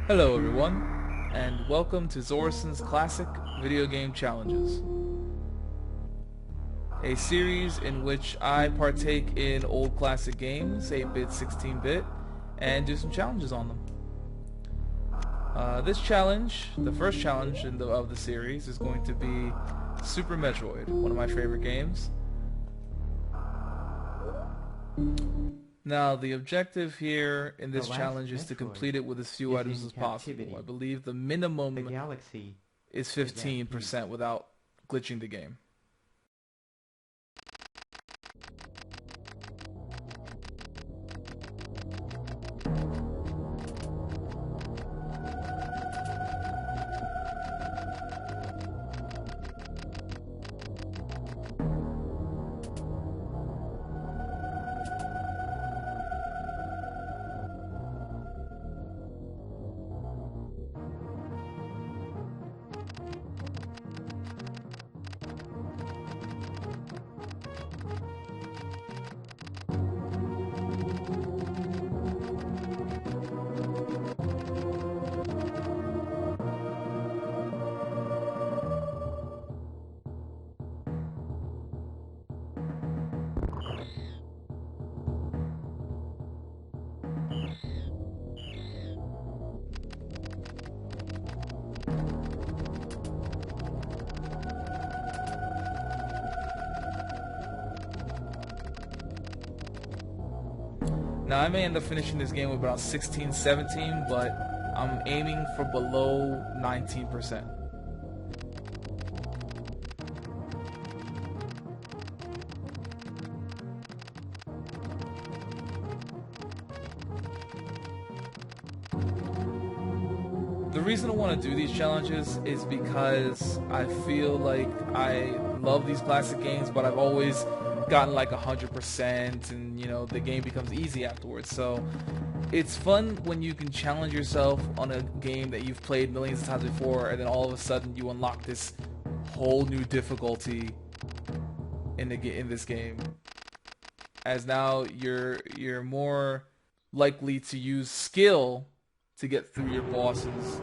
Hello everyone, and welcome to Zorusen's Classic Video Game Challenges, a series in which I partake in old classic games, 8-bit, 16-bit, and do some challenges on them. This challenge, the first challenge of the series, is going to be Super Metroid, one of my favorite games. Now, the objective here in this challenge is to complete it with as few items as possible. I believe the minimum is 15% without glitching the game. Now, I may end up finishing this game with about 16, 17, but I'm aiming for below 19%. The reason I want to do these challenges is because I feel like I love these classic games, but I've always gotten like 100%, and you know, the game becomes easy afterwards. So it's fun when you can challenge yourself on a game that you've played millions of times before, and then all of a sudden you unlock this whole new difficulty in this game, as now you're more likely to use skill to get through your bosses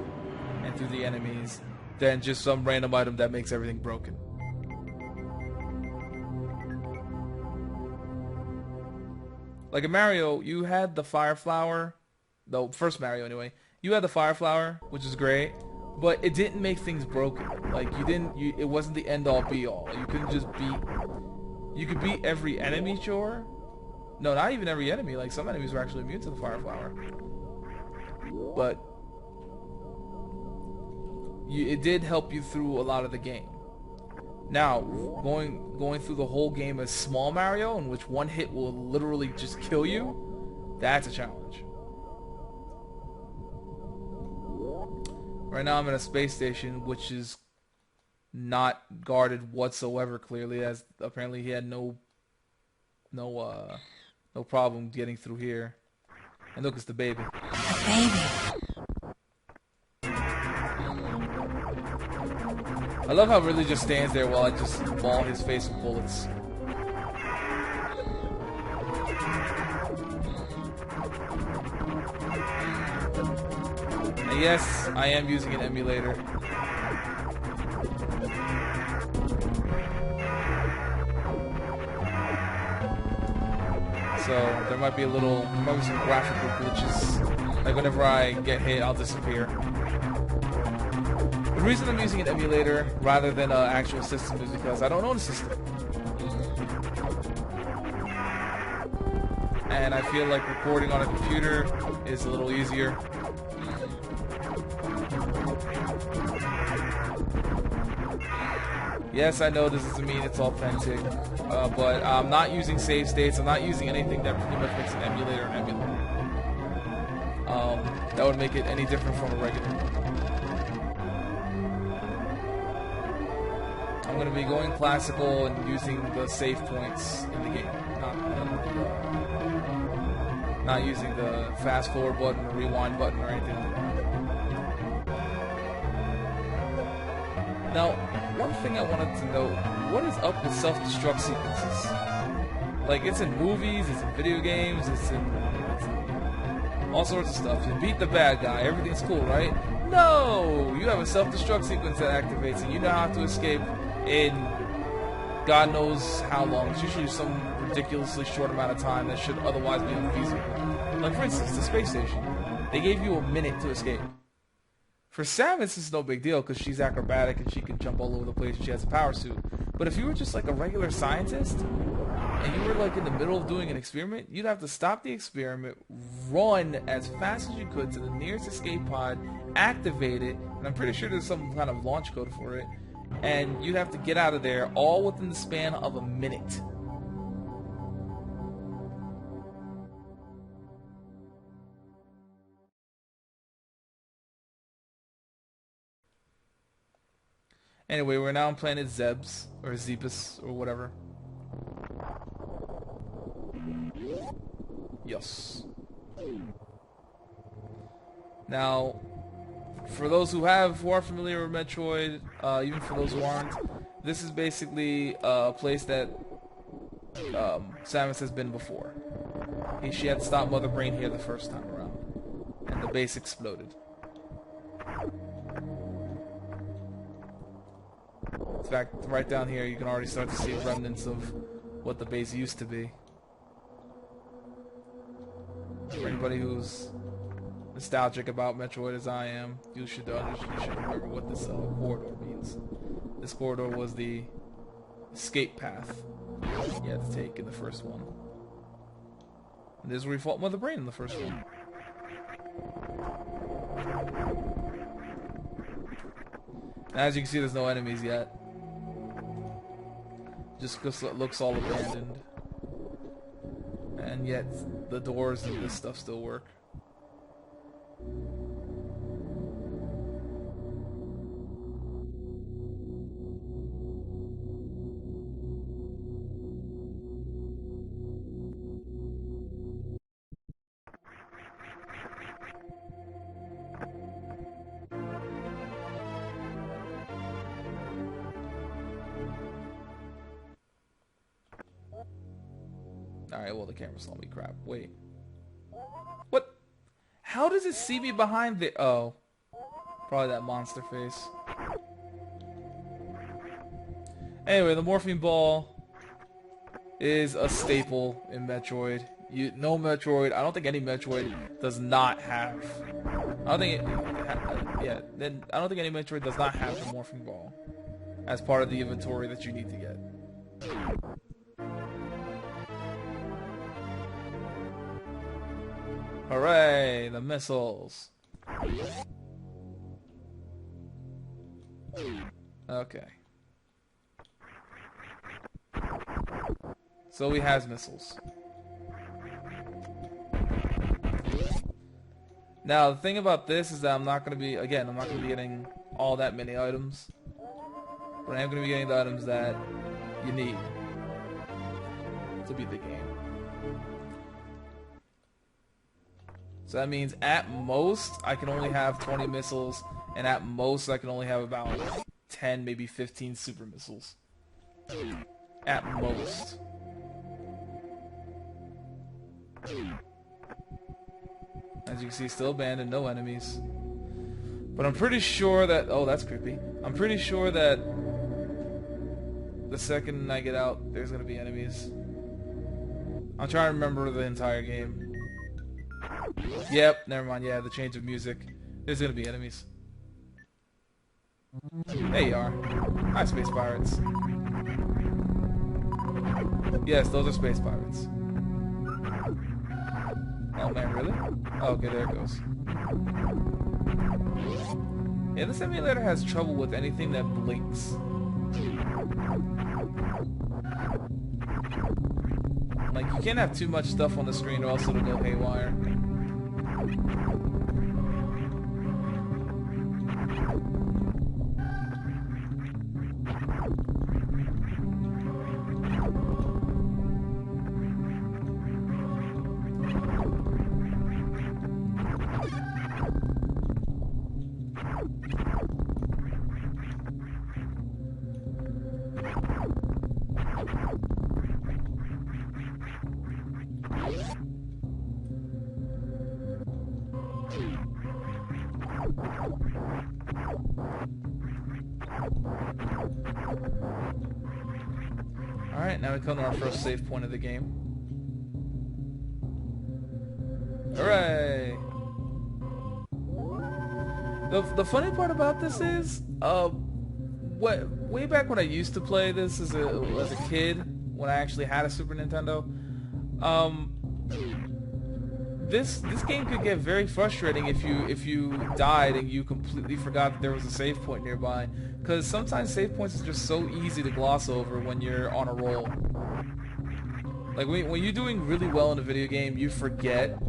and through the enemies than just some random item that makes everything broken. Like in Mario, you had the Fire Flower, the first Mario anyway, you had the Fire Flower, which is great, but it didn't make things broken. Like, it wasn't the end-all be-all. You couldn't just you could beat every enemy, sure. No, not even every enemy. Like, some enemies were actually immune to the Fire Flower. But it did help you through a lot of the game. Now, going through the whole game as small Mario, in which one hit will literally just kill you, that's a challenge. Right now I'm at a space station which is not guarded whatsoever, clearly, as apparently he had no problem getting through here. And look, it's the baby. The baby. I love how it really just stands there while I just ball his face with bullets. And yes, I am using an emulator. So there might be some graphical glitches. Like whenever I get hit, I'll disappear. The reason I'm using an emulator rather than an actual system is because I don't own a system. And I feel like recording on a computer is a little easier. Yes, I know this doesn't mean it's authentic, but I'm not using save states. I'm not using anything that pretty much makes an emulator an emulator. That would make it any different from a regular. I'm going to be going classical and using the save points in the game, not using the fast forward button or rewind button or anything like that. Now, one thing I wanted to know, what is up with self-destruct sequences? Like, it's in movies, it's in video games, it's in all sorts of stuff. You beat the bad guy, everything's cool, right? No! You have a self-destruct sequence that activates, and you now have to escape in God knows how long. It's usually some ridiculously short amount of time that should otherwise be unfeasible. Like, for instance, the space station. They gave you a minute to escape. For Samus, it's no big deal because she's acrobatic and she can jump all over the place and she has a power suit. But if you were just like a regular scientist and you were like in the middle of doing an experiment, you'd have to stop the experiment, run as fast as you could to the nearest escape pod, activate it, and I'm pretty sure there's some kind of launch code for it, and you'd have to get out of there all within the span of a minute. Anyway, we're now on planet Zebes, or Zebus, or whatever. Yes. Now, for those who are familiar with Metroid, even for those who aren't, this is basically a place that Samus has been before. She had to stop Mother Brain here the first time around, and the base exploded. In fact, right down here, you can already start to see remnants of what the base used to be. For anybody who's nostalgic about Metroid as I am, you should remember what this corridor means. This corridor was the escape path you had to take in the first one. And this is where we fought Mother Brain in the first one. As you can see, there's no enemies yet. Just because it looks all abandoned. And yet, the doors and this stuff still work. Alright, well, the camera saw me. Crap. Wait. What? How does it see me behind the... Oh. Probably that monster face. Anyway, the morphine ball is a staple in Metroid. No Metroid, I don't think any Metroid does not have... I don't think I don't think any Metroid does not have the morphine ball as part of the inventory that you need to get. Hooray, the missiles. Okay. So he has missiles. Now, the thing about this is that I'm not going to be getting all that many items. But I am going to be getting the items that you need to beat the game. So that means at most I can only have 20 missiles, and at most I can only have about 10, maybe 15 super missiles. At most. As you can see, still abandoned, no enemies. But I'm pretty sure that... Oh, that's creepy. I'm pretty sure that the second I get out, there's going to be enemies. I'm trying to remember the entire game. Yep, never mind. Yeah, the change of music. There's gonna be enemies. There you are. Hi, space pirates. Yes, those are space pirates. Oh man, really? Oh, okay, there it goes. Yeah, this emulator has trouble with anything that blinks. Like, you can't have too much stuff on the screen or else it'll go haywire. Alright, now we come to our first save point of the game. Hooray! The funny part about this is, way back when I used to play this as a kid, when I actually had a Super Nintendo, this game could get very frustrating if you died and you completely forgot that there was a save point nearby, because sometimes save points are just so easy to gloss over when you're on a roll. Like when you're doing really well in a video game, you forget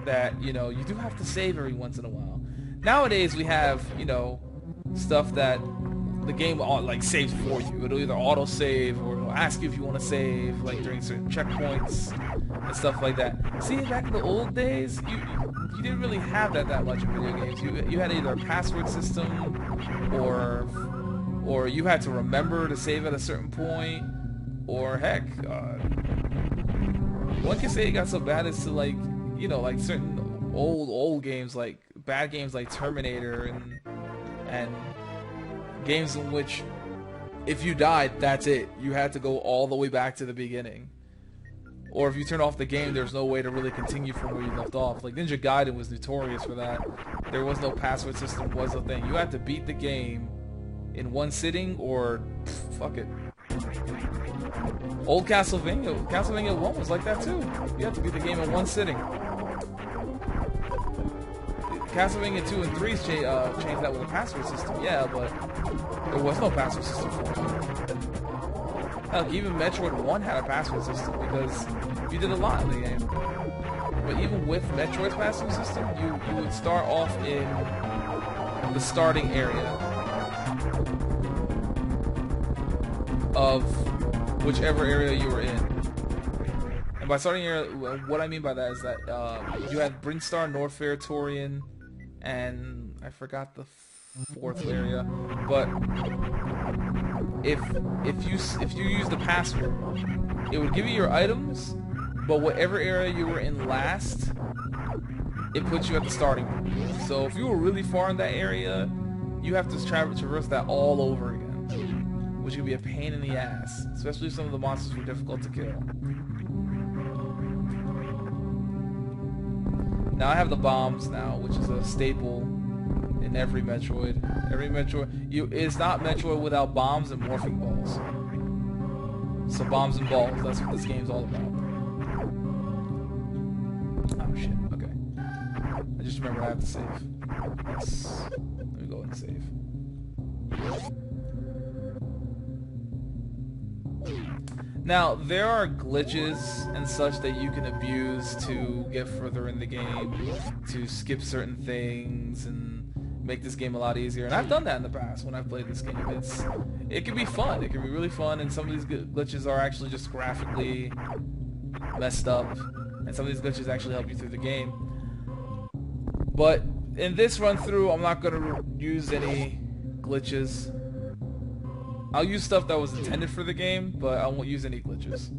that, you know, you do have to save every once in a while. Nowadays we have, you know, stuff that the game like saves for you. It'll either auto save or it'll ask you if you want to save, like during certain checkpoints and stuff like that. See, back in the old days, you didn't really have that much in video games. You had either a password system or you had to remember to save at a certain point, or heck, one can say it got so bad as to, like, you know, like certain old games, like bad games like Terminator and games in which if you died, that's it. You had to go all the way back to the beginning. Or if you turn off the game, there's no way to really continue from where you left off. Like Ninja Gaiden was notorious for that. There was no password system, was a thing. You had to beat the game in one sitting, or fuck it. Old Castlevania 1 was like that too. You had to beat the game in one sitting. Castlevania 2 and 3 changed that with a password system, yeah, but there was no password system for it. Hell, even Metroid 1 had a password system because you did a lot in the game. But even with Metroid's password system, you would start off in the starting area of whichever area you were in. And by starting area, what I mean by that is that you had Brinstar, Norfair, Torian, and I forgot the fourth area, but if you use the password, it would give you your items, but whatever area you were in last, it puts you at the starting point. So if you were really far in that area, you have to traverse that all over again, which would be a pain in the ass, especially if some of the monsters were difficult to kill. Now I have the bombs now, which is a staple in every Metroid. It's not Metroid without bombs and morphing balls. So bombs and balls, that's what this game's all about. Oh shit, okay. I just remembered I have to save. Let me go and save. Now, there are glitches and such that you can abuse to get further in the game, to skip certain things and make this game a lot easier. And I've done that in the past when I've played this game. It can be fun. It can be really fun, and some of these glitches are actually just graphically messed up, and some of these glitches actually help you through the game. But in this run through, I'm not going to use any glitches. I'll use stuff that was intended for the game, but I won't use any glitches.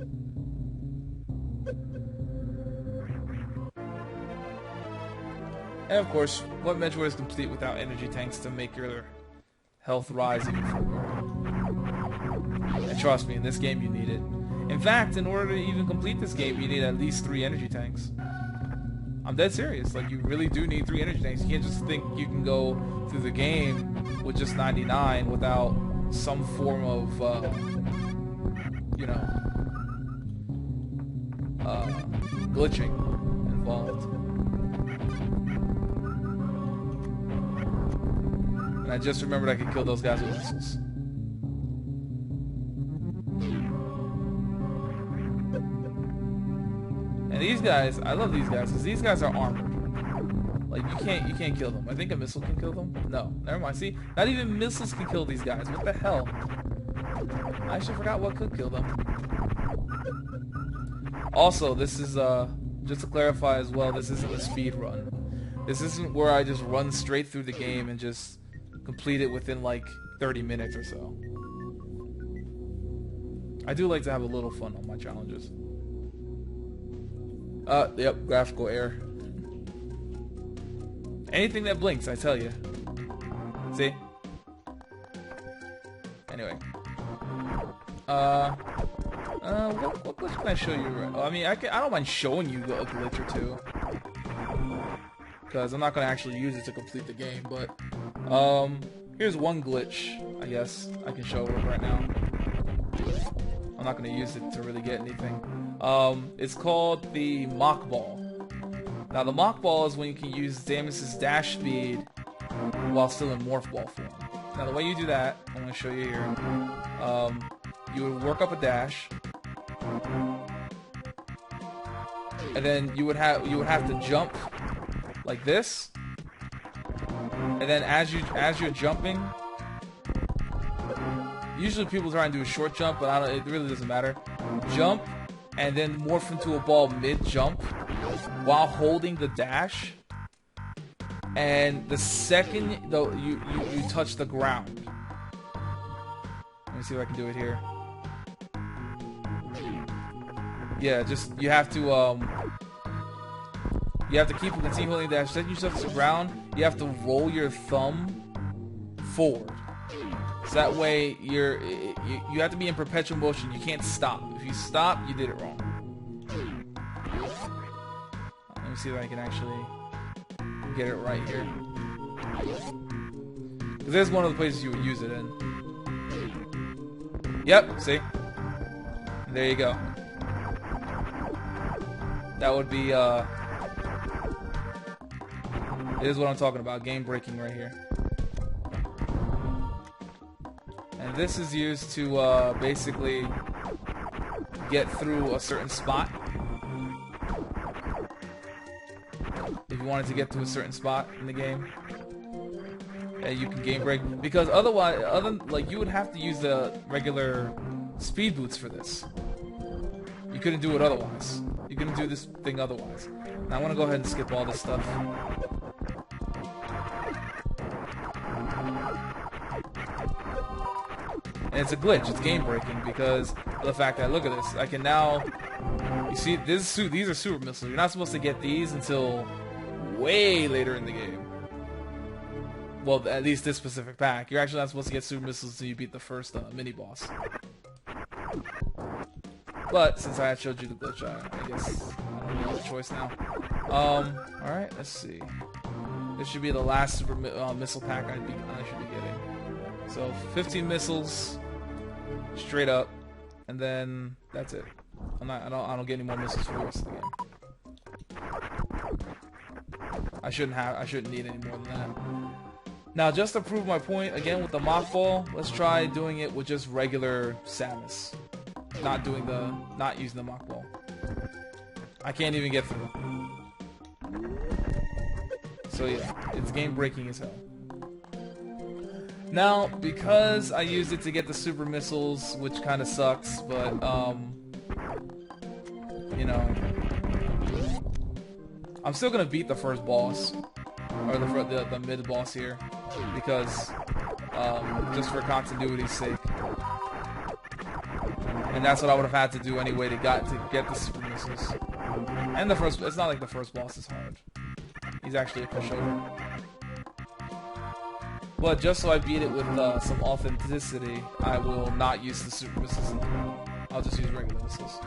And of course, what Metroid is complete without energy tanks to make your health rise even further? And trust me, in this game you need it. In fact, in order to even complete this game, you need at least 3 energy tanks. I'm dead serious. Like, you really do need 3 energy tanks. You can't just think you can go through the game with just 99 without some form of, glitching involved. And I just remembered I could kill those guys with missiles. And these guys, I love these guys because these guys are armored. Like, you can't kill them. I think a missile can kill them. No, never mind. See, not even missiles can kill these guys. What the hell? I actually forgot what could kill them. Also, this is just to clarify as well, this isn't a speed run. This isn't where I just run straight through the game and just complete it within like 30 minutes or so. I do like to have a little fun on my challenges. Yep, graphical error. Anything that blinks, I tell you. See? Anyway. what glitch can I show you? I mean, I don't mind showing you a glitch or two, because I'm not gonna actually use it to complete the game. But here's one glitch, I guess I can show right now. I'm not gonna use it to really get anything. It's called the Mock Ball. Now the Mock Ball is when you can use Samus's dash speed while still in Morph Ball form. Now the way you do that, I'm gonna show you here. You would work up a dash, and then you would have to jump like this, and then as you're jumping, usually people try and do a short jump, but it really doesn't matter. Jump and then morph into a ball mid jump while holding the dash, and the second though you touch the ground. Let me see if I can do it here. Yeah, just you have to continue holding the dash. Then you touch the ground, you have to roll your thumb forward. So that way you have to be in perpetual motion. You can't stop. If you stop, you did it wrong. Let me see if I can actually get it right here. Because there's one of the places you would use it in. Yep, see? There you go. That would be, it is what I'm talking about. Game breaking right here. And this is used to basically get through a certain spot. If you wanted to get to a certain spot in the game, you can game break. Because otherwise, you would have to use the regular speed boots for this. You couldn't do it otherwise. You couldn't do this thing otherwise. Now I'm gonna go ahead and skip all this stuff. And it's a glitch. It's game breaking because of the fact that, look at this. I can now, you see, these are super missiles. You're not supposed to get these until way later in the game. Well, at least this specific pack. You're actually not supposed to get super missiles until you beat the first mini boss. But since I had showed you the glitch, I guess I don't have a choice now. Alright, let's see. This should be the last super missile pack I should be getting. So 15 missiles, straight up, and then that's it. I don't get any more missiles for the rest of the game. I shouldn't need any more than that. Now, just to prove my point again with the Mock Ball, let's try doing it with just regular Samus. Not using the Mock Ball. I can't even get through. So yeah, it's game breaking as hell. Now, because I used it to get the super missiles, which kind of sucks, but you know, I'm still gonna beat the first boss, or the mid boss here, because just for continuity's sake. And that's what I would have had to do anyway to get the super missiles. And it's not like the first boss is hard. He's actually a pushover. But just so I beat it with some authenticity, I will not use the super missiles anymore. I'll just use regular missiles.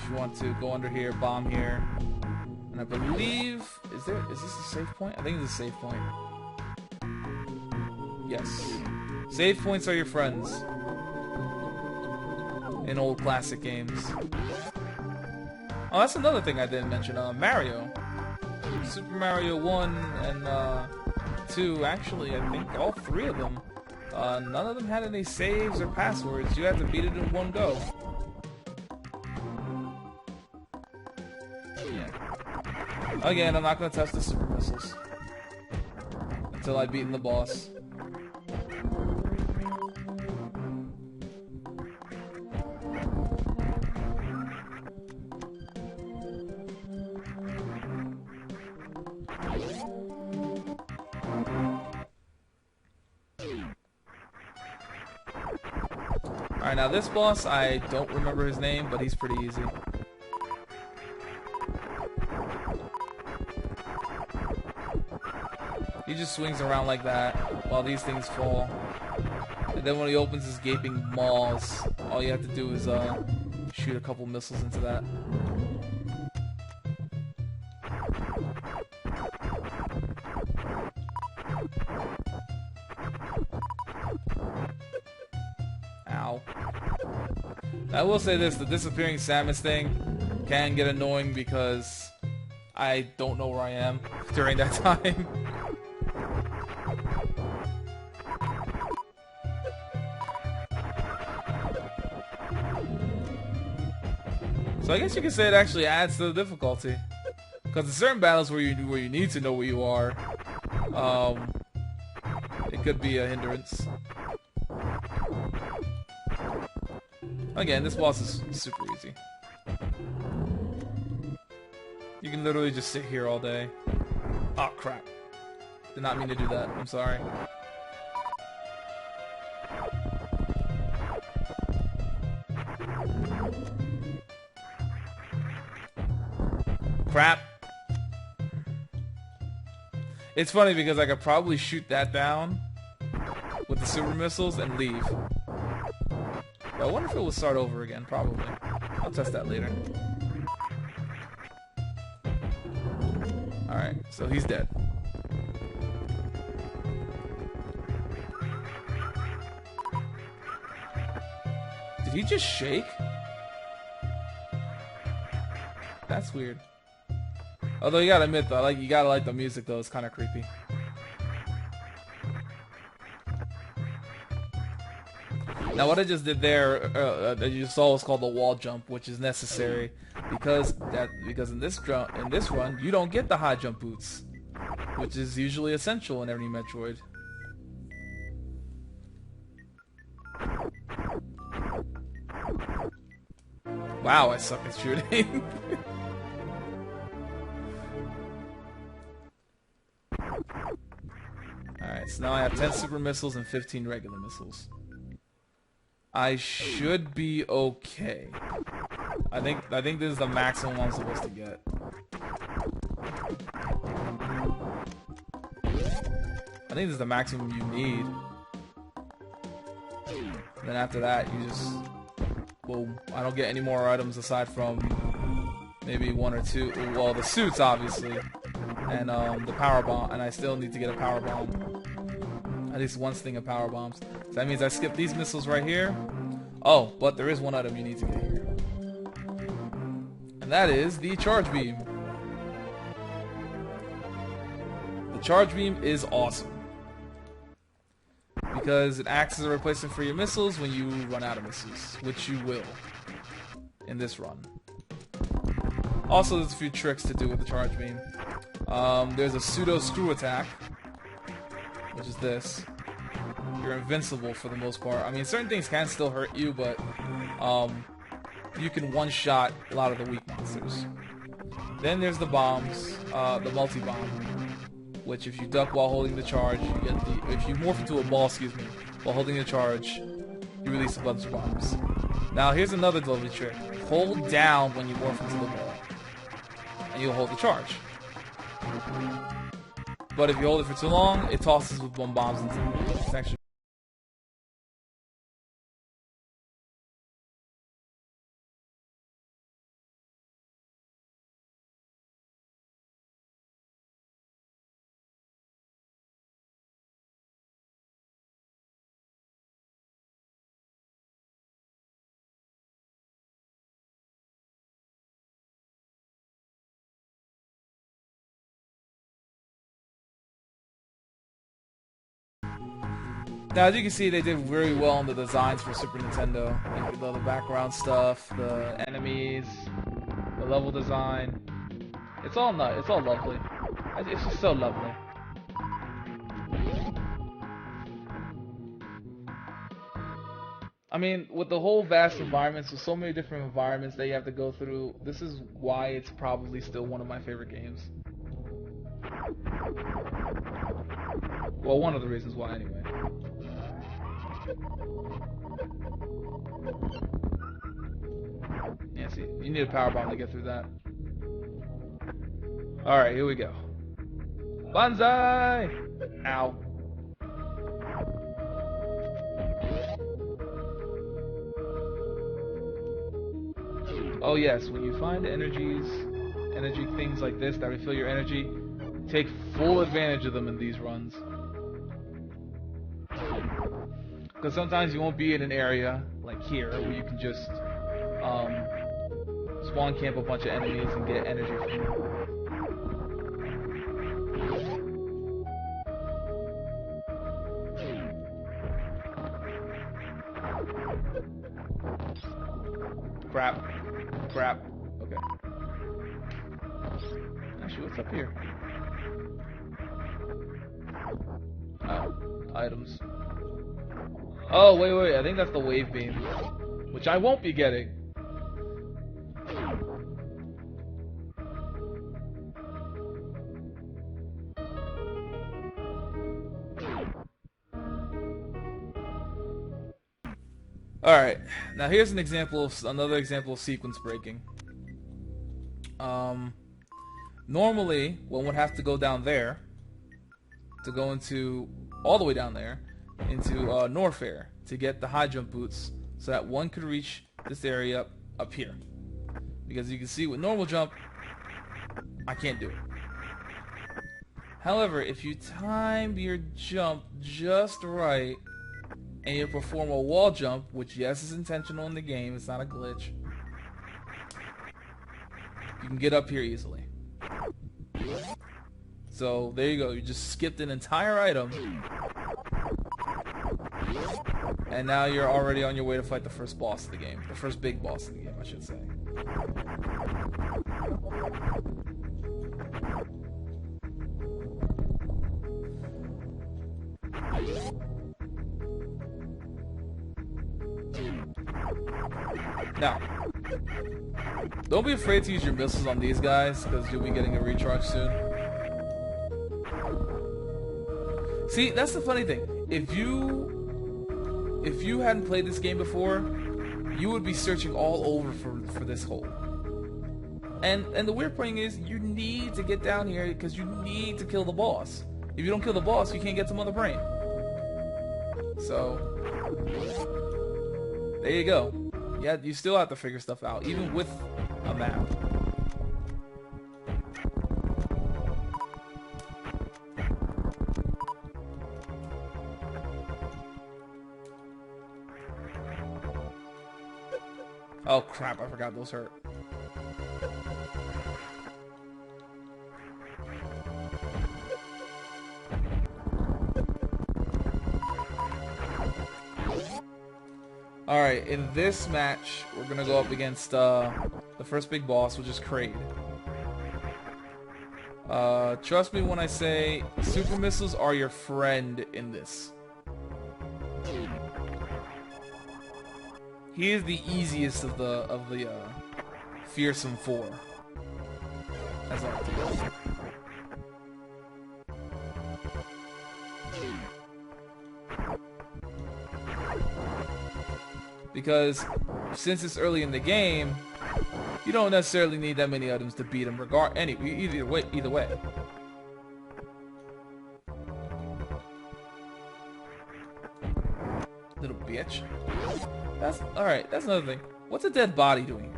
You want to go under here, bomb here, and I believe is this a save point? I think it's a save point. Yes, save points are your friends in old classic games. Oh, that's another thing I didn't mention. Mario, Super Mario 1 and 2. Actually, I think all three of them. None of them had any saves or passwords. You had to beat it in one go. Again, I'm not going to touch the super missiles until I've beaten the boss. Alright, now this boss, I don't remember his name, but he's pretty easy. He just swings around like that while these things fall. And then when he opens his gaping maws, all you have to do is shoot a couple missiles into that. Ow. I will say this, the disappearing Samus thing can get annoying because I don't know where I am during that time. So I guess you could say it actually adds to the difficulty, because in certain battles where you need to know where you are, it could be a hindrance. Again, this boss is super easy. You can literally just sit here all day. Oh crap! Did not mean to do that. I'm sorry. Crap. It's funny because I could probably shoot that down with the super missiles and leave. But I wonder if it will start over again. Probably. I'll test that later. Alright, so he's dead. Did he just shake? That's weird. Although you gotta admit though, you gotta like the music though, it's kinda creepy. Now what I just did there, that you saw, was called the wall jump, which is necessary because in this run you don't get the high jump boots, which is usually essential in every Metroid. Wow, I suck at shooting. Alright, so now I have 10 super missiles and 15 regular missiles. I should be okay. I think this is the maximum I'm supposed to get. I think this is the maximum you need. Then after that, you just... Well, I don't get any more items aside from maybe one or two. Well, the suits, obviously. And the power bomb. And I still need to get a power bomb. At least one thing of power bombs. So that means I skip these missiles right here. Oh, but there is one item you need to get here. And that is the charge beam. The charge beam is awesome, because it acts as a replacement for your missiles when you run out of missiles, which you will in this run. Also, there's a few tricks to do with the charge beam. There's a pseudo screw attack, which is this. You're invincible for the most part. I mean, certain things can still hurt you, but you can one-shot a lot of the weak monsters. Then there's the bombs, the multi-bomb, which if you duck while holding the charge, you get the... If you morph into a ball, excuse me, while holding the charge, you release a bunch of bombs. Now, here's another lovely trick. Hold down when you morph into the ball, and you'll hold the charge. But if you hold it for too long, it tosses with bombs into the... It's actually... Now, as you can see, they did very well on the designs for Super Nintendo. Like the background stuff, the enemies, the level design. It's all nice. It's all lovely. It's just so lovely. I mean, with the whole vast environments, with so many different environments that you have to go through, this is why it's probably still one of my favorite games. Well, one of the reasons why, anyway. Yeah, see, you need a power bomb to get through that. Alright, here we go. Banzai! Ow. Oh yes, when you find energy things like this that refill your energy, take full advantage of them in these runs. Because sometimes you won't be in an area like here where you can just spawn camp a bunch of enemies and get energy from them. Crap. Crap. Okay. Actually, what's up here? Oh, items. Oh, wait. I think that's the wave beam, which I won't be getting. Alright, now here's another example of sequence breaking. Normally, one would have to go down there to go all the way down there into Norfair to get the high jump boots so that one could reach this area up here. Because you can see with normal jump, I can't do it. However, if you time your jump just right and you perform a wall jump, which yes is intentional in the game, it's not a glitch, you can get up here easily. So there you go, you just skipped an entire item and now you're already on your way to fight the first boss of the game. The first big boss of the game, I should say. Now, don't be afraid to use your missiles on these guys, because you'll be getting a recharge soon. See, that's the funny thing. If you hadn't played this game before, you would be searching all over for this hole. And the weird thing is, you need to get down here because you need to kill the boss. If you don't kill the boss, you can't get to Mother Brain. So, there you go. Yeah, you still have to figure stuff out, even with a map. Oh crap, I forgot those hurt. Alright, in this match, we're gonna go up against the first big boss, which is Kraid. Trust me when I say super missiles are your friend in this. He is the easiest of the fearsome four. As I like to go. Because since it's early in the game, you don't necessarily need that many items to beat him. Either way. Little bitch. That's alright. That's another thing. What's a dead body doing here?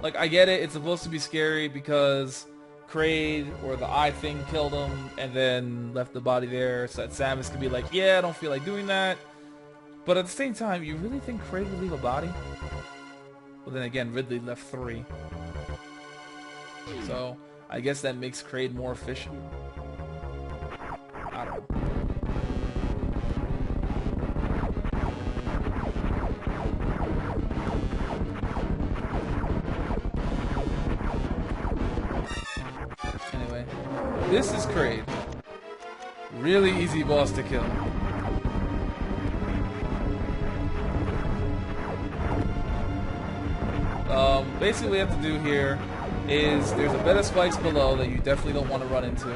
Like, I get it. It's supposed to be scary because Kraid or the eye thing killed him and then left the body there, so that Samus could be like, yeah, I don't feel like doing that. But at the same time, you really think Kraid would leave a body? Well, then again, Ridley left 3. So, I guess that makes Kraid more efficient. I don't know. Anyway, this is Kraid. Really easy boss to kill. Basically what we have to do here is there's a bed of spikes below that you definitely don't want to run into.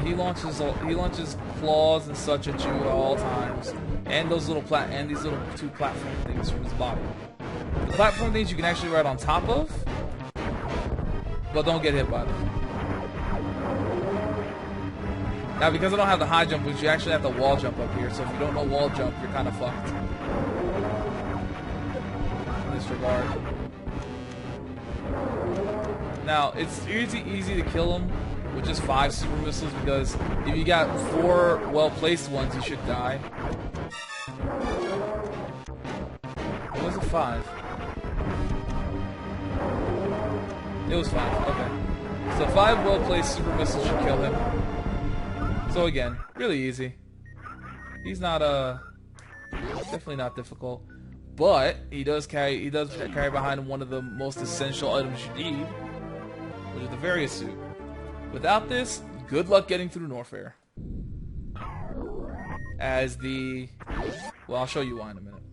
He launches claws and such at you at all times, and these little two platform things from his body. The platform things you can actually ride on top of, but don't get hit by them. Now, because I don't have the high jump boost, you actually have to wall jump up here. So if you don't know wall jump, you're kind of fucked in this regard. Now, it's easy to kill him with just 5 super missiles, because if you got 4 well-placed ones, you should die. Or was it 5? It was 5, okay. So 5 well-placed super missiles should kill him. So again, really easy. He's not definitely not difficult, but he does carry behind him one of the most essential items you need, which is the Various suit. Without this, good luck getting through Norfair. Well, I'll show you why in a minute.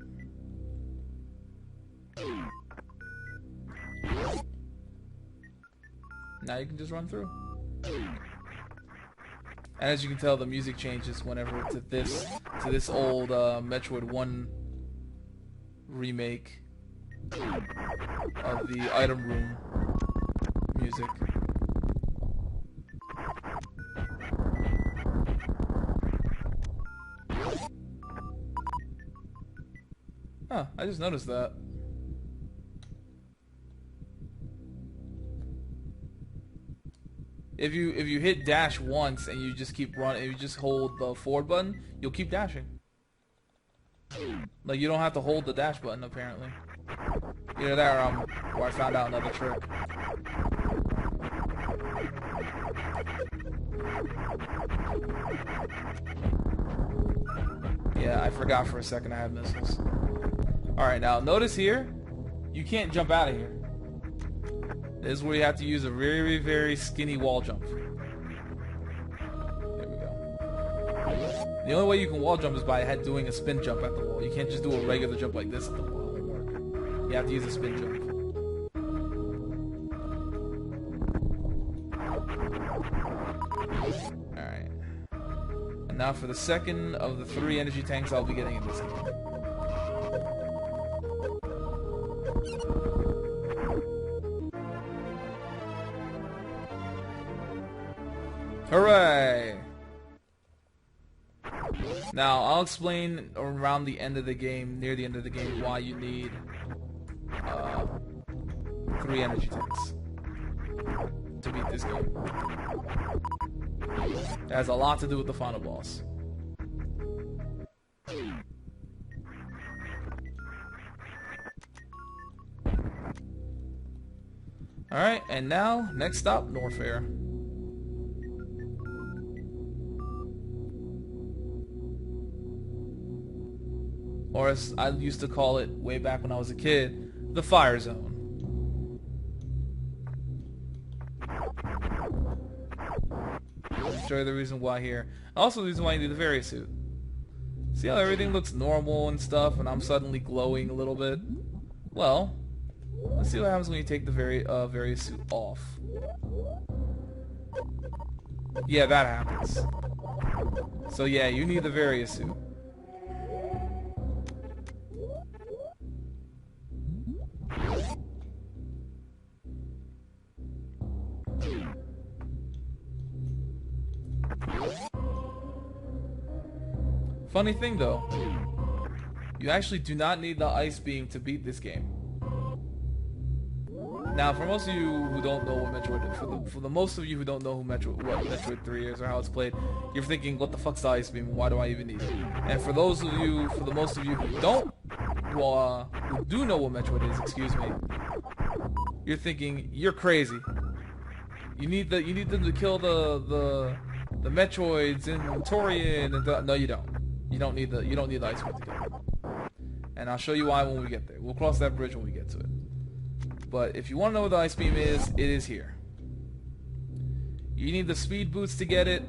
Now you can just run through. And as you can tell, the music changes whenever to this old Metroid 1 remake of the item room music. Huh, I just noticed that. If you hit dash once and you just keep running, you just hold the forward button, you'll keep dashing. Like, you don't have to hold the dash button, apparently. Either that or I found out another trick. Yeah, I forgot for a second I had missiles. Alright, now notice here, you can't jump out of here. This is where you have to use a very, very skinny wall jump. There we go. The only way you can wall jump is by doing a spin jump at the wall. You can't just do a regular jump like this at the wall. It won't work. You have to use a spin jump. Alright. And now for the second of the 3 energy tanks I'll be getting in this game. Hooray! Now, I'll explain around the end of the game, near the end of the game, why you need 3 energy tanks to beat this game. It has a lot to do with the final boss. Alright, and now, next stop, Norfair. Or as I used to call it way back when I was a kid, the Fire Zone. I'll show you the reason why here. Also the reason why you need the Various suit. See how everything looks normal and stuff, and I'm suddenly glowing a little bit? Well, let's see what happens when you take the Various suit off. Yeah, that happens. So yeah, you need the Various suit. Funny thing though, you actually do not need the ice beam to beat this game. Now, for most of you who don't know what Metroid is, for the most of you who don't know what Metroid 3 is or how it's played, you're thinking, what the fuck's the ice beam? Why do I even need it? And for the most of you who don't, who do know what Metroid is, excuse me, you're thinking, you're crazy. You need them to kill the Metroids in Torian, and no, you don't. You don't need the ice beam to kill them. And I'll show you why when we get there. We'll cross that bridge when we get to it. But if you want to know what the ice beam is, it is here. You need the speed boots to get it,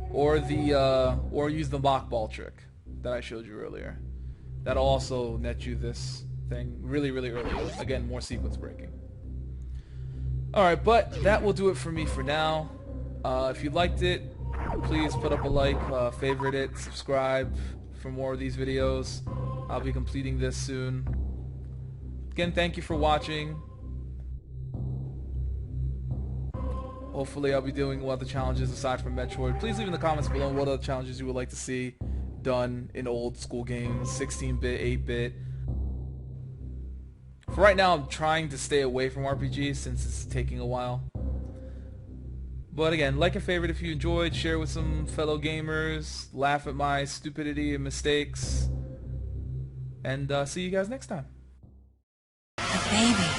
or use the mock ball trick that I showed you earlier. That'll also net you this thing really, really early. Again, more sequence breaking. Alright, but that will do it for me for now. If you liked it, please put up a like, favorite it, subscribe for more of these videos. I'll be completing this soon. Again, thank you for watching. Hopefully I'll be doing other challenges aside from Metroid. Please leave in the comments below what other challenges you would like to see done in old school games, 16-bit, 8-bit. For right now, I'm trying to stay away from RPGs since it's taking a while. But again, like and favorite if you enjoyed, share with some fellow gamers, laugh at my stupidity and mistakes, and see you guys next time. The baby.